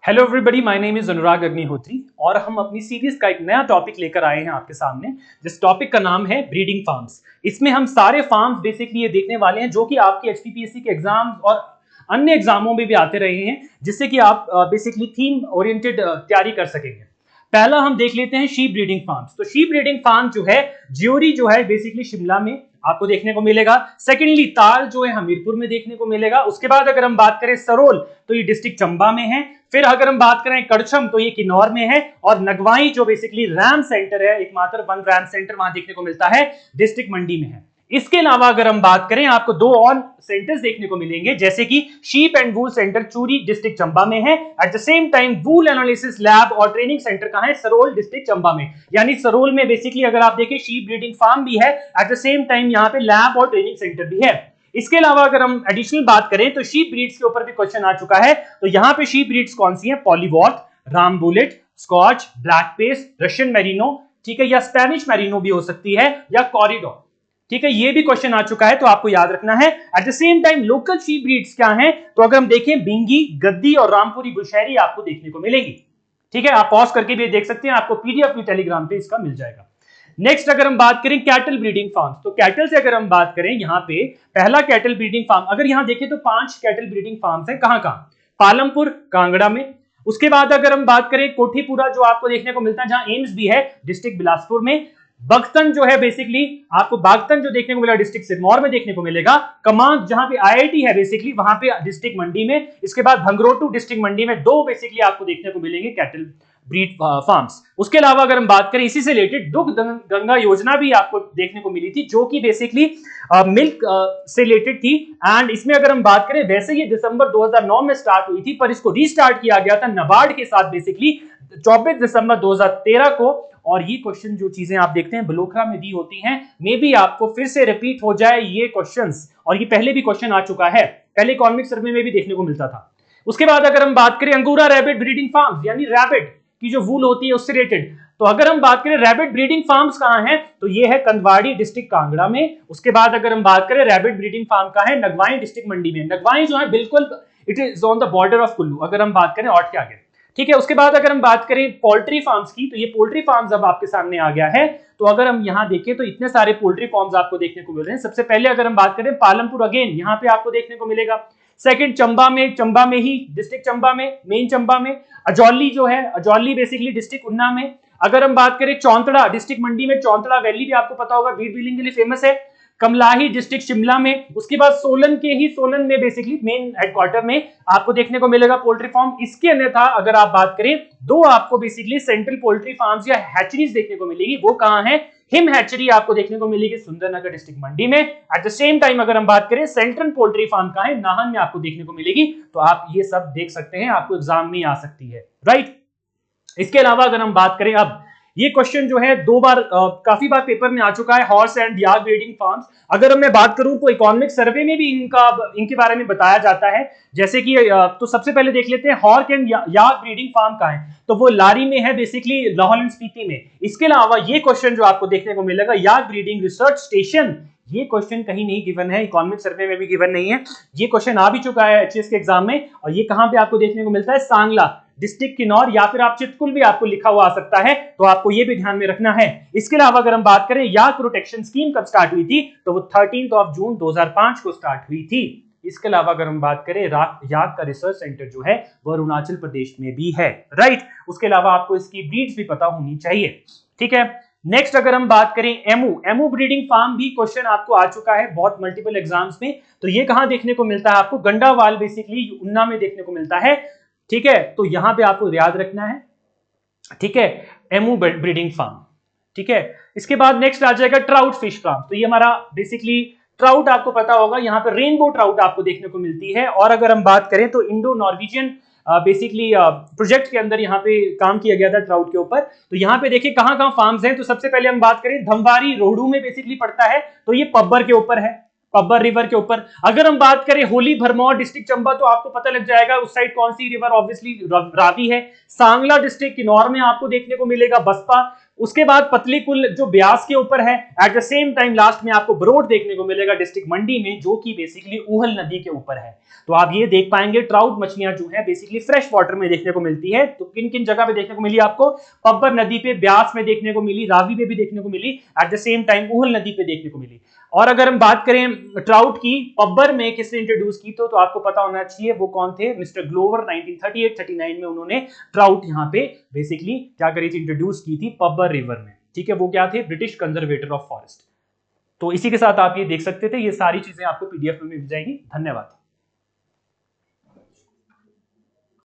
Hello everybody, my name is Anurag Agnihotri और हम अपनी सीरीज का एक नया टॉपिक लेकर आए हैं आपके सामने। जिस टॉपिक का नाम है ब्रीडिंग फार्म्स। इसमें हम सारे फार्म्स बेसिकली ये देखने वाले हैं जो कि आपके एचपीपीएससी के एग्जाम्स और अन्य एग्जामों में भी आते रहे हैं, जिससे कि आप बेसिकली थीम ओरिएंटेड तैयारी कर सकेंगे। पहला हम देख लेते हैं शीप ब्रीडिंग फार्म्स। तो शीप ब्रीडिंग फार्म जो है ज्योरी जो है बेसिकली शिमला में आपको देखने को मिलेगा। सेकेंडली ताल जो है हमीरपुर में देखने को मिलेगा। उसके बाद अगर हम बात करें सरोल तो ये डिस्ट्रिक्ट चंबा में है। फिर अगर हम बात करें कड़छम तो ये किन्नौर में है। और नगवाई जो बेसिकली रैम सेंटर है, एकमात्र वन रैम सेंटर वहां देखने को मिलता है, डिस्ट्रिक्ट मंडी में है। इसके अलावा अगर हम बात करें आपको दो और सेंटर्स देखने को मिलेंगे, जैसे कि शीप एंड वूल सेंटर चूरी डिस्ट्रिक्ट चंबा में है। Eight the same time wool analysis lab और ट्रेनिंग सेंटर कहां है? सरोल डिस्ट्रिक्ट चंबा में। यानी सरोल में बेसिकली अगर आप देखें शीप ब्रीडिंग फार्म भी है, एट द सेम टाइम यहां पे लैब और ट्रेनिंग सेंटर भी है। इसके अलावा अगर हम एडिशनल बात करें तो शीप ब्रीड्स के ऊपर भी क्वेश्चन आ चुका है। तो यहां पे शीप ब्रीड्स कौन सी है? Polwarth, Rambouillet, Scotch, black face, Russian merino, ठीक है, या स्पेनिश मेरिनो भी हो सकती है, या कॉरिडोर, ठीक है, ये भी क्वेश्चन आ चुका है तो आपको याद रखना है। Eight the same time local sheep breeds क्या हैं? तो अगर हम देखें बिंगी, गद्दी और रामपुरी बुशहरी आपको देखने को मिलेंगी। ठीक है, आप पॉज करके भी देख सकते हैं, आपको पीडीएफ भी टेलीग्राम पे इसका मिल जाएगा। नेक्स्ट अगर हम बात करें कैटल ब्रीडिंग फार्म, तो कैटल से अगर हम बात करें यहाँ पे पहला कैटल ब्रीडिंग फार्म, अगर यहाँ देखें तो 5 कैटल ब्रीडिंग फार्म्स हैं। कहां कहां? पालमपुर, कांगड़ा में। उसके बाद अगर हम बात करें कोठीपुरा जो आपको देखने को मिलता है, जहां एम्स भी है, डिस्ट्रिक्ट बिलासपुर में। बगतन जो है बेसिकली आपको बागतन जो देखने को मिलेगा डिस्ट्रिक्ट सिरमौर में देखने को मिलेगा। कमांग जहां पे आईआईटी है बेसिकली वहां पे डिस्ट्रिक्ट मंडी में। इसके बाद भंगरोटू डिस्ट्रिक्ट मंडी में दो बेसिकली आपको देखने को मिलेंगे कैटल ब्रीड फार्म्स। उसके अलावा अगर हम बात करें इसी से रिलेटेड दुग्ध गंगा योजना भी आपको देखने को मिली थी, जो कि बेसिकली मिल्क से रिलेटेड थी। एंड इसमें अगर हम बात करें, वैसे ये दिसंबर 2009 में स्टार्ट हुई थी, पर इसको रीस्टार्ट किया गया था नाबार्ड के साथ बेसिकली 24 दिसंबर 2013 को। और ये क्वेश्चन जो चीजें आप देखते हैं बलोखरा में दी होती हैं, मे बी आपको फिर से रिपीट हो जाए ये क्वेश्चंस, और ये पहले भी क्वेश्चन आ चुका है, पहले इकोनॉमिक सर्वे में भी देखने को मिलता था। उसके बाद अगर हम बात करें अंगूरा रैबिट ब्रीडिंग फार्म्स, यानी रैबिट की जो वूल होती है उससे रिलेटेड, तो अगर हम बात करें रैबिट ब्रीडिंग फार्म्स कहां हैं, तो ये है कंदवाड़ी डिस्ट्रिक्ट कांगड़ा में। उसके बाद अगर हम बात करें रैबिट ब्रीडिंग फार्म कहां है, नगवाई डिस्ट्रिक्ट मंडी में। नगवाई जो है बिल्कुल it is on the border of Kullu, अगर हम बात करें औट के आगे, ठीक है। उसके बाद अगर हम बात करें पोल्ट्री फार्म्स की, तो ये पोल्ट्री फार्म्स अब आपके सामने आ गया है। तो अगर हम यहां देखें तो इतने सारे पोल्ट्री फार्म्स आपको देखने को मिल रहे हैं। सबसे पहले अगर हम बात करें पालमपुर, अगेन यहां पे आपको देखने को मिलेगा। सेकंड चंबा में ही डिस्ट्रिक्ट चंबा में, मेन चंबा में। अजौली जो है, अजौली बेसिकली डिस्ट्रिक्ट उन्ना में। अगर हम बात करें चौंतड़ा डिस्ट्रिक्ट मंडी में, चौंतड़ा वैली भी आपको पता होगा बीड बिलिंग के लिए फेमस है। कमलाही डिस्ट्रिक्ट शिमला में। उसके बाद सोलन के ही सोलन में बेसिकली मेन हेडक्वार्टर में आपको देखने को मिलेगा पोल्ट्री फार्म। इसके अन्यथा अगर आप बात करें, दो आपको बेसिकली सेंट्रल पोल्ट्री फार्म्स या हैचरीज देखने को मिलेगी। वो कहां है? हिम हैचरी आपको देखने को मिलेगी सुंदरनगर डिस्ट्रिक्ट मंडी में। एट द सेम टाइम अगर हम बात करें सेंट्रल पोल्ट्री फार्म कहां है, नाहन में आपको देखने को मिलेगी। तो आप ये सब देख सकते हैं, आपको एग्जाम में आ सकती है, राइट। इसके अलावा अगर हम बात करें, अब ये क्वेश्चन जो है दो बार काफी बार पेपर में आ चुका है, horse and yak breeding farms. अगर मैं बात करूं तो इकोनॉमिक सर्वे में भी इनके बारे में बताया जाता है। जैसे कि तो सबसे पहले देख लेते हैं horse and yak breeding farm कहां है, तो वो लारी में है बेसिकली, लाहौल एंड स्पीति में। इसके अलावा ये क्वेश्चन जो आपको देखने को मिलेगा, याक ब्रीडिंग रिसर्च स्टेशन, ये क्वेश्चन कहीं नहीं गिवन है, इकोनॉमिक सर्वे में भी गिवन नहीं है। ये क्वेश्चन आ भी चुका है एचएस के एग्जाम में, और ये कहां पे आपको देखने को मिलता है? सांगला डिस्ट्रिक्ट किन्नौर, या फिर आप चितकुल भी आपको लिखा हुआ आ सकता है, तो आपको ये भी ध्यान में रखना है। इसके अलावा अगर हम बात करें याक प्रोटेक्शन स्कीम कब स्टार्ट हुई थी, तो वो 13 जून 2005 को स्टार्ट हुई थी। इसके अलावा अगर हम बात करें याक का रिसर्च सेंटर जो है वो अरुणाचल प्रदेश में भी है, राइट। उसके अलावा आपको इसकी ब्रीड्स भी पता होनी चाहिए, ठीक है। नेक्स्ट अगर हम बात करें एमू ब्रीडिंग फार्म, भी क्वेश्चन आपको आ चुका है बहुत मल्टीपल एग्जाम्स में। तो ये कहां देखने को मिलता है आपको? गंडावाल बेसिकली उन्ना में देखने को मिलता है, ठीक है। तो यहां पे आपको याद रखना है, ठीक है, एमू ब्रीडिंग फार्म, ठीक है। इसके बाद नेक्स्ट आ जाएगा ट्राउट फिश फार्म। तो ये हमारा बेसिकली ट्राउट आपको पता होगा, यहाँ पे रेनबो ट्राउट आपको देखने को मिलती है। और अगर हम बात करें तो इंडो नॉर्वेजियन बेसिकली प्रोजेक्ट के अंदर यहाँ पे काम किया गया था ट्राउट के ऊपर। तो यहाँ पे देखिए कहां कहां फार्म्स हैं। तो सबसे पहले हम बात करें धमवारी रोहडू में बेसिकली पड़ता है, तो ये पब्बर के ऊपर है, पब्बर रिवर के ऊपर। अगर हम बात करें होली भरमौर डिस्ट्रिक्ट चंबा, तो आपको पता लग जाएगा उस साइड कौन सी रिवर, ऑब्वियसली रावी है। सांगला डिस्ट्रिक्ट किन्नौर में आपको देखने को मिलेगा बसपा। उसके बाद पतली पुल जो ब्यास के ऊपर है। Eight the same time last में आपको ब्रोड देखने को मिलेगा डिस्ट्रिक्ट मंडी में, जो कि बेसिकली ऊहल नदी के ऊपर है। तो आप ये देख पाएंगे ट्राउट मछलियां जो है बेसिकली फ्रेश वाटर में देखने को मिलती है। तो किन किन जगह पे देखने को मिली आपको? पब्बर नदी पे, ब्यास में देखने को मिली, रावी पे भी देखने को मिली, at the same time Uhl नदी पे देखने को मिली। और अगर हम बात करें ट्राउट की, पब्बर में किसने इंट्रोड्यूस की तो आपको पता होना चाहिए वो कौन थे, मिस्टर ग्लोवर। 1938-39 में उन्होंने ट्राउट यहाँ पे बेसिकली क्या करी थी, इंट्रोड्यूस की थी पब्बर रिवर में। ठीक है, वो क्या थे? British conservator of forest. तो इसी के साथ आप ये देख सकते थे, ये सारी चीजें आपको पीडीएफ में मिल जाएगी। धन्यवाद।